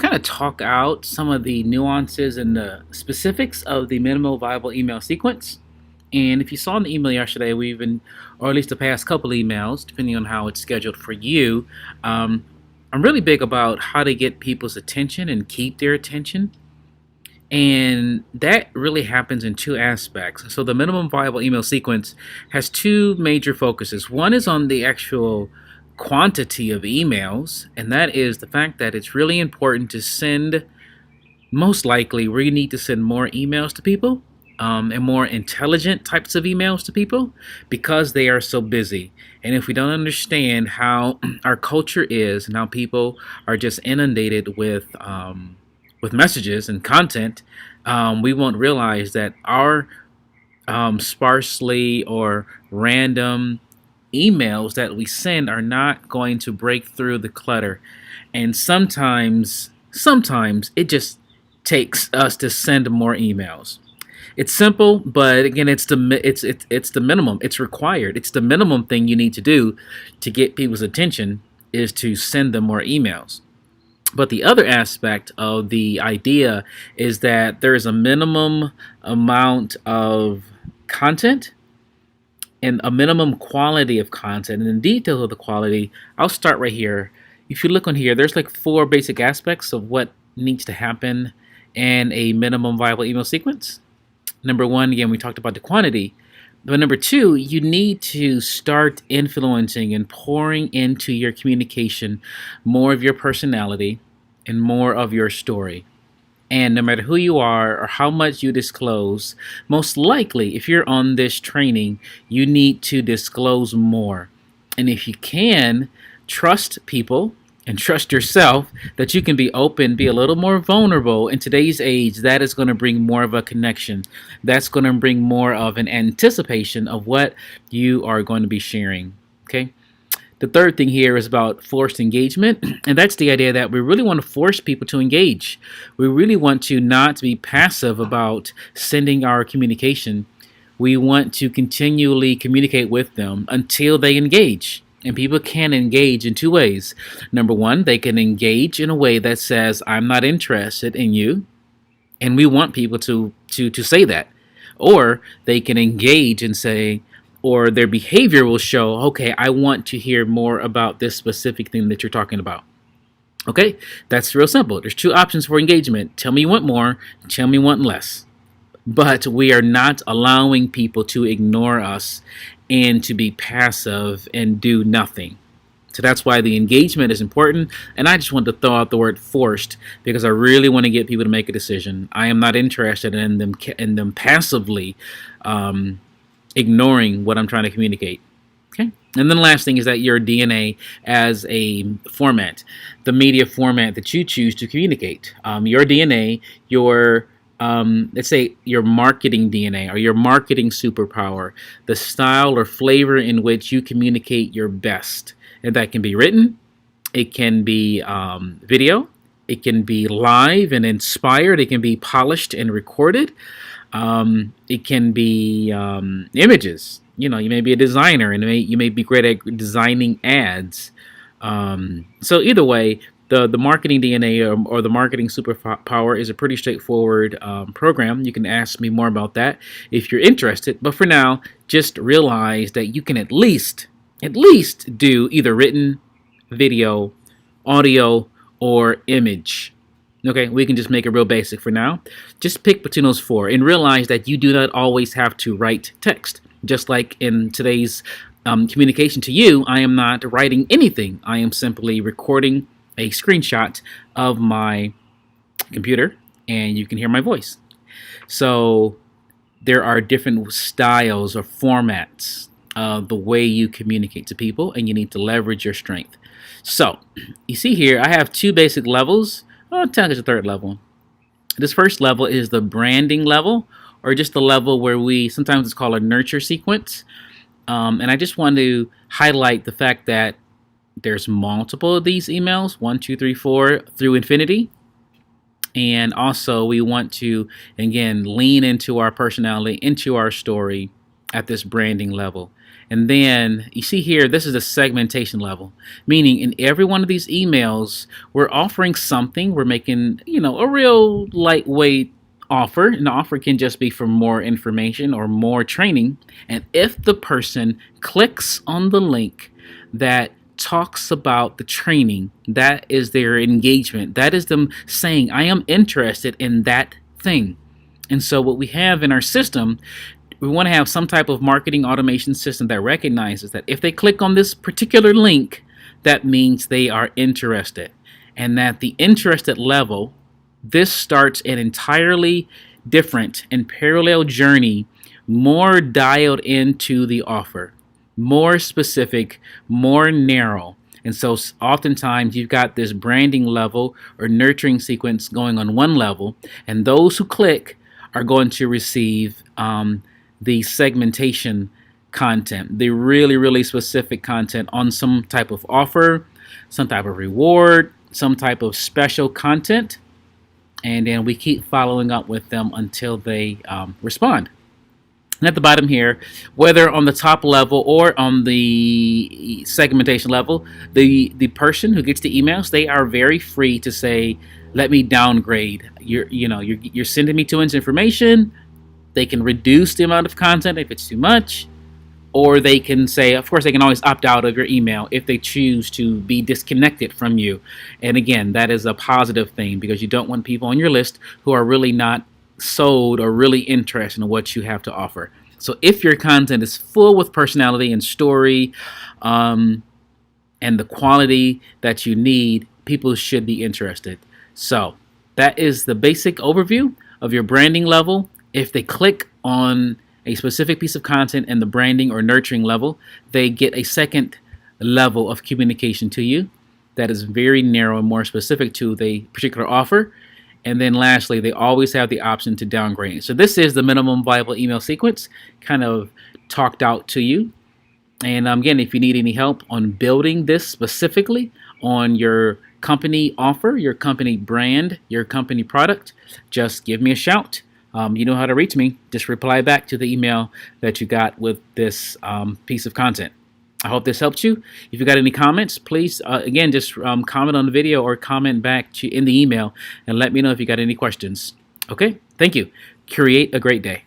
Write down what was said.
kind of talk out some of the nuances and the specifics of the minimal viable email sequence. And if you saw in the email yesterday, we've been, or at least the past couple emails, depending on how it's scheduled for you, I'm really big about how to get people's attention and keep their attention. And that really happens in two aspects. So the minimum viable email sequence has two major focuses. One is on the actual quantity of emails, and that is the fact that it's really important to send, most likely, we need to send more emails to people, and more intelligent types of emails to people because they are so busy. And if we don't understand how our culture is and how people are just inundated with messages and content, we won't realize that our sparsely or random emails that we send are not going to break through the clutter. And sometimes it just takes us to send more emails. It's simple, but again, it's the minimum. It's required. It's the minimum thing you need to do to get people's attention is to send them more emails. But the other aspect of the idea is that there is a minimum amount of content and a minimum quality of content. And in details of the quality, I'll start right here. If you look on here, there's like four basic aspects of what needs to happen in a minimum viable email sequence. Number one, again, we talked about the quantity. But number two, you need to start influencing and pouring into your communication more of your personality and more of your story. And no matter who you are or how much you disclose, most likely, if you're on this training, you need to disclose more. And if you can, trust people and trust yourself that you can be open, be a little more vulnerable. In today's age, that is going to bring more of a connection. That's going to bring more of an anticipation of what you are going to be sharing. Okay. The third thing here is about forced engagement, and that's the idea that we really want to force people to engage. We really want to not be passive about sending our communication. We want to continually communicate with them until they engage. And people can engage in two ways. Number one, they can engage in a way that says, I'm not interested in you. And we want people to say that. Or they can engage and say, or their behavior will show, okay, I want to hear more about this specific thing that you're talking about. Okay, that's real simple. There's two options for engagement. Tell me you want more, tell me you want less. But we are not allowing people to ignore us and to be passive and do nothing. So that's why the engagement is important. And I just want to throw out the word forced because I really want to get people to make a decision. I am not interested in them passively ignoring what I'm trying to communicate. Okay. And then the last thing is that your DNA as a format, the media format that you choose to communicate. Your DNA, your let's say your marketing DNA or your marketing superpower, the style or flavor in which you communicate your best. And that can be written, it can be video, it can be live and inspired, it can be polished and recorded. It can be images. You know, you may be a designer and you may be great at designing ads. So either way, the marketing DNA or the marketing superpower is a pretty straightforward program. You can ask me more about that if you're interested. But for now, just realize that you can at least do either written, video, audio, or image. Okay, we can just make it real basic for now. Just pick between those four and realize that you do not always have to write text. Just like in today's communication to you, I am not writing anything. I am simply recording a screenshot of my computer and you can hear my voice. So there are different styles or formats of the way you communicate to people, and you need to leverage your strength. So you see here, I have two basic levels. I'll tell you the third level. This first level is the branding level, or just the level where we sometimes it's called a nurture sequence. And I just want to highlight the fact that there's multiple of these emails, 1, 2, 3, 4 through infinity. And also we want to, again, lean into our personality, into our story at this branding level. And then you see here, this is the segmentation level, meaning in every one of these emails, we're offering something. We're making, a real lightweight offer. An offer can just be for more information or more training. And if the person clicks on the link that talks about the training, that is their engagement. That is them saying, I am interested in that thing. And so what we have in our system, we want to have some type of marketing automation system that recognizes that if they click on this particular link, that means they are interested. And that the interested level, this starts an entirely different and parallel journey, more dialed into the offer, more specific, more narrow. And so oftentimes you've got this branding level or nurturing sequence going on one level, and those who click are going to receive the segmentation content, the really, really specific content on some type of offer, some type of reward, some type of special content. And then we keep following up with them until they respond. And at the bottom here, whether on the top level or on the segmentation level, the person who gets the emails, they are very free to say, let me downgrade. You're sending me too much information. They can reduce the amount of content if it's too much, or they can say, of course, they can always opt out of your email if they choose to be disconnected from you. And again, that is a positive thing because you don't want people on your list who are really not sold or really interested in what you have to offer. So if your content is full with personality and story and the quality that you need, people should be interested. So that is the basic overview of your branding level. If they click on a specific piece of content in the branding or nurturing level, they get a second level of communication to you that is very narrow and more specific to the particular offer. And then lastly, they always have the option to downgrade. So this is the minimum viable email sequence kind of talked out to you. And again, if you need any help on building this specifically on your company offer, your company brand, your company product, just give me a shout. You know how to reach me. Just reply back to the email that you got with this piece of content. I hope this helped you. If you got any comments, please, again, just comment on the video or comment back in the email and let me know if you got any questions. Okay, thank you. Create a great day.